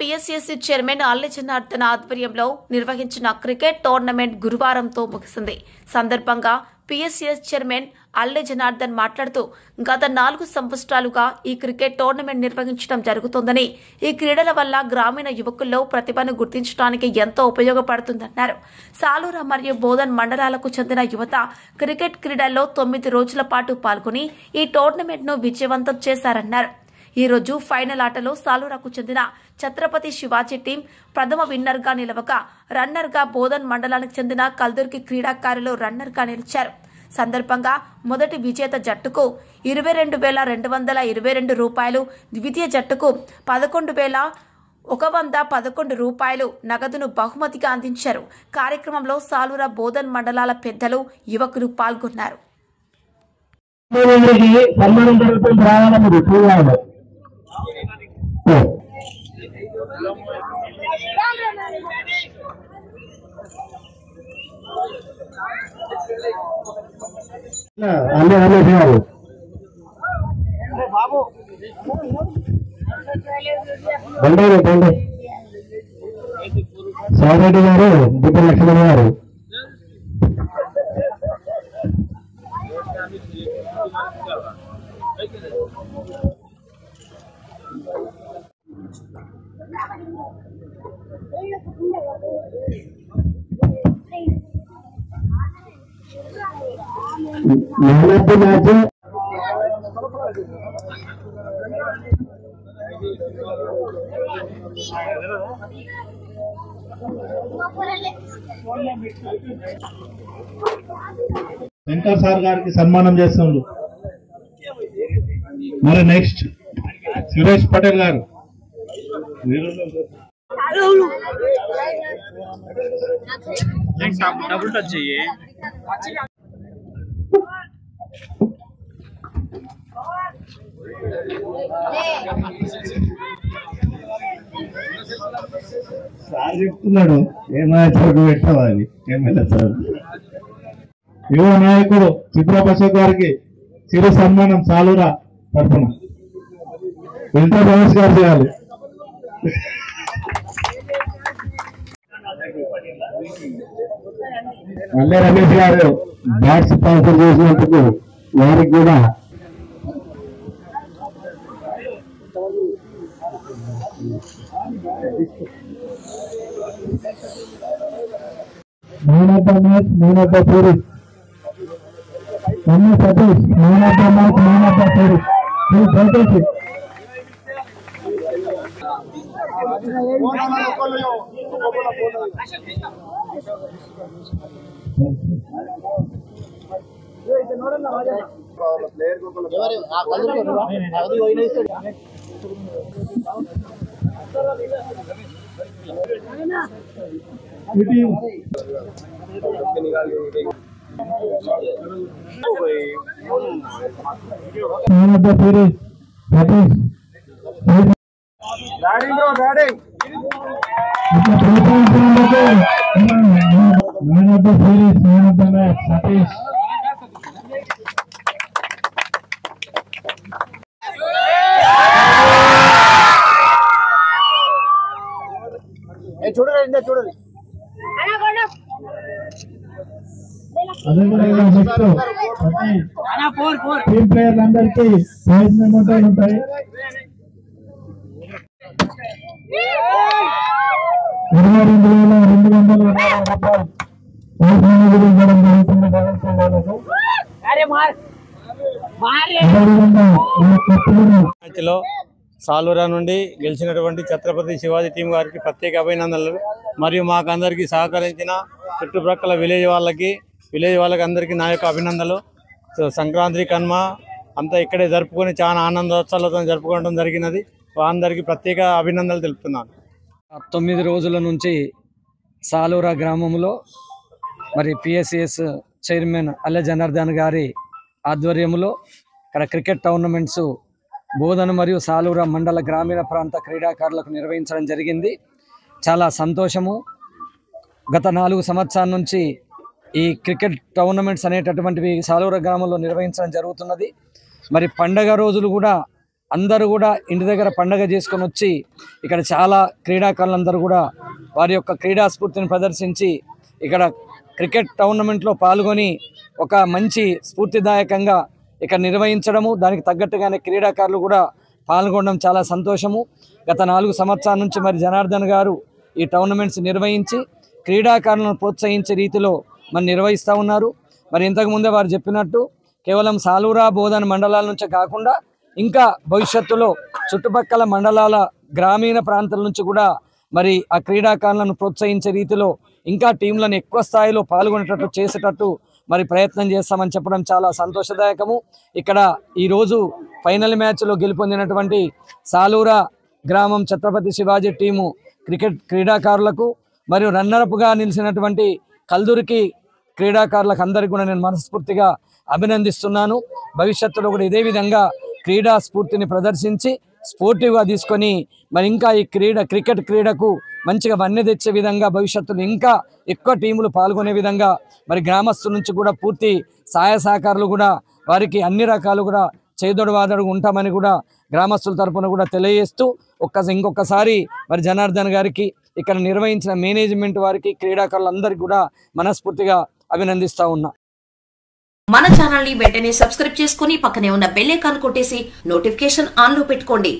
PSCSC chairman Alle Janardhan ఆధ్వర్యంలో నిర్వహించిన cricket tournament గురువారంతో ముగిసింది. సందర్భంగా పిఎస్సిఎస్ చైర్మన్ అల్లె జనార్దన్ మాట్లాడుతూ గత 4 సంవత్సరాలుగా ఈ క్రికెట్ టోర్నమెంట్ నిర్వహించడం జరుగుతోందని, ఈ క్రీడల వల్ల గ్రామీణ యువకుల్లో ప్రతిభను గుర్తించడానికి ఎంతో ఉపయోగపడుతుందన్నారు. సాలూరా మరియు బోధన్ మండలాలకు చెందిన యువత క్రికెట్ క్రీడల్లో 9 రోజుల పాటు పాల్గొని ఈ టోర్నమెంట్ను విజయవంతం చేశారన్నారు. ఈ రోజు ఫైనల్ ఆటలో సాలూరాకు చెందిన ఛత్రపతి శివాజీ టీం ప్రథమ విన్నర్గా నిలవగా, రన్నర్గా బోధన్ మండలానికి చెందిన కల్దుర్గి క్రీడాకారులు రన్నర్గా నిలిచారు. సందర్భంగా మొదటి విజేత జట్టుకు 22,222 రూపాయలు, ద్వితీయ జట్టుకు 11,111 రూపాయలు నగదును బహుమతిగా అందించారు. కార్యక్రమంలో సాలూరా బోధన్ మండలాల పెద్దలు, యువకులు పాల్గొన్నారు. సారెడ్డి గారు, దీప లక్ష్మణ్ గారు, మెహనత్ మ్యాచ్ వెంకట సార్ గారికి సన్మానం చేస్తుంది. మరి నెక్స్ట్ సురేష్ పటేల్ గారు. డబుల్ టచ్ చెయ్యి. సార్ చెప్తున్నాడు ఏమైనా చోటు పెట్టాలి. ఎమ్మెల్యే సార్ యువ నాయకుడు చిత్రప్ అశోక్ గారికి చిరు సన్మానం సాలూరా తరఫున ఎంత నమస్కారం చేయాలి. అల్లె రమేష్ గారు బ్యాట్స్ స్పాన్సర్ చేసినందుకు వారికి కూడా man of the match, man of the series Satish, man of the match, man of the series దయచేసి man of the series Satish man of the series, man of the match Satish. అదేవిధంగా నెక్స్ట్ టీమ్ ప్లేయర్లందరికీ prize మెమోలు ఉంటాయి. 22,220 మ్యాచ్లో సాలూరా నుండి గెలిచినటువంటి Chhatrapati Shivaji team గారికి ప్రత్యేక అభినందనలు. మరియు మాకు అందరికీ సహకరించిన చుట్టుప్రక్కల విలేజ్ వాళ్ళకి అందరికీ నా యొక్క అభినందనలు. సంక్రాంతి కనుమ అంతా ఇక్కడే జరుపుకొని చాలా ఆనందోత్సవాలతో జరుపుకోవడం జరిగినది. అందరికీ ప్రత్యేక అభినందనలు తెలుపుతున్నాను. 9 రోజుల నుంచి సాలూరా గ్రామంలో మరి పిఎస్సిఎస్ చైర్మన్ అల్లె జనార్దన్ గారి ఆధ్వర్యంలో ఇక్కడ క్రికెట్ టోర్నమెంట్స్ బోధన మరియు సాలూరా మండల గ్రామీణ ప్రాంత క్రీడాకారులకు నిర్వహించడం జరిగింది. చాలా సంతోషము. గత 4 సంవత్సరాల నుంచి ఈ క్రికెట్ టోర్నమెంట్స్ అనేటటువంటివి సాలూరా గ్రామంలో నిర్వహించడం జరుగుతున్నది. మరి పండగ రోజులు కూడా అందరూ కూడా ఇంటి దగ్గర పండగ చేసుకొని వచ్చి ఇక్కడ చాలా క్రీడాకారులందరూ కూడా వారి యొక్క క్రీడా స్ఫూర్తిని ప్రదర్శించి ఇక్కడ క్రికెట్ టోర్నమెంట్లో పాల్గొని ఒక మంచి స్ఫూర్తిదాయకంగా ఇక్కడ నిర్వహించడము, దానికి తగ్గట్టుగానే క్రీడాకారులు కూడా పాల్గొనడం చాలా సంతోషము. గత 4 సంవత్సరాల నుంచి మరి జనార్దన్ గారు ఈ టోర్నమెంట్స్ నిర్వహించి క్రీడాకారులను ప్రోత్సహించే రీతిలో మరి నిర్వహిస్తూ ఉన్నారు. మరి ఇంతకుముందే వారు చెప్పినట్టు కేవలం సాలూరా బోధన మండలాల నుంచే కాకుండా ఇంకా భవిష్యత్తులో చుట్టుపక్కల మండలాల గ్రామీణ ప్రాంతాల నుంచి కూడా మరి ఆ క్రీడాకారులను ప్రోత్సహించే రీతిలో ఇంకా టీంలను ఎక్కువ స్థాయిలో పాల్గొనేటట్టు చేసేటట్టు మరి ప్రయత్నం చేస్తామని చెప్పడం చాలా సంతోషదాయకము. ఇక్కడ ఈరోజు ఫైనల్ మ్యాచ్లో గెలుపొందినటువంటి సాలూరా గ్రామం ఛత్రపతి శివాజీ టీము క్రికెట్ క్రీడాకారులకు మరియు రన్నరప్గా నిలిచినటువంటి కల్దురికి క్రీడాకారులకు అందరికీ కూడా నేను మనస్ఫూర్తిగా అభినందిస్తున్నాను. భవిష్యత్తులో కూడా ఇదే విధంగా క్రీడా స్ఫూర్తిని ప్రదర్శించి స్పోర్టివ్గా తీసుకొని మరి ఇంకా ఈ క్రికెట్ క్రీడకు మంచిగా వన్నె తెచ్చే విధంగా భవిష్యత్తులో ఇంకా ఎక్కువ టీములు పాల్గొనే విధంగా మరి గ్రామస్తుల నుంచి కూడా పూర్తి సహాయ సహకారాలు కూడా వారికి అన్ని రకాలు కూడా చేదోడువాదోడుగా ఉంటామని కూడా గ్రామస్తుల తరఫున కూడా తెలియజేస్తూ ఇంకొకసారి మరి జనార్దన్ గారికి ఇక్కడ నిర్వహించిన మేనేజ్మెంట్ వారికి క్రీడాకారులందరికీ కూడా మనస్ఫూర్తిగా అభినందిస్తా ఉన్నా. మన ఛానల్ ని వెంటనే సబ్స్క్రైబ్ చేసుకుని పక్కనే ఉన్న బెల్ ఐకాన్ కొట్టేసి నోటిఫికేషన్ ఆన్ లో పెట్టుకోండి.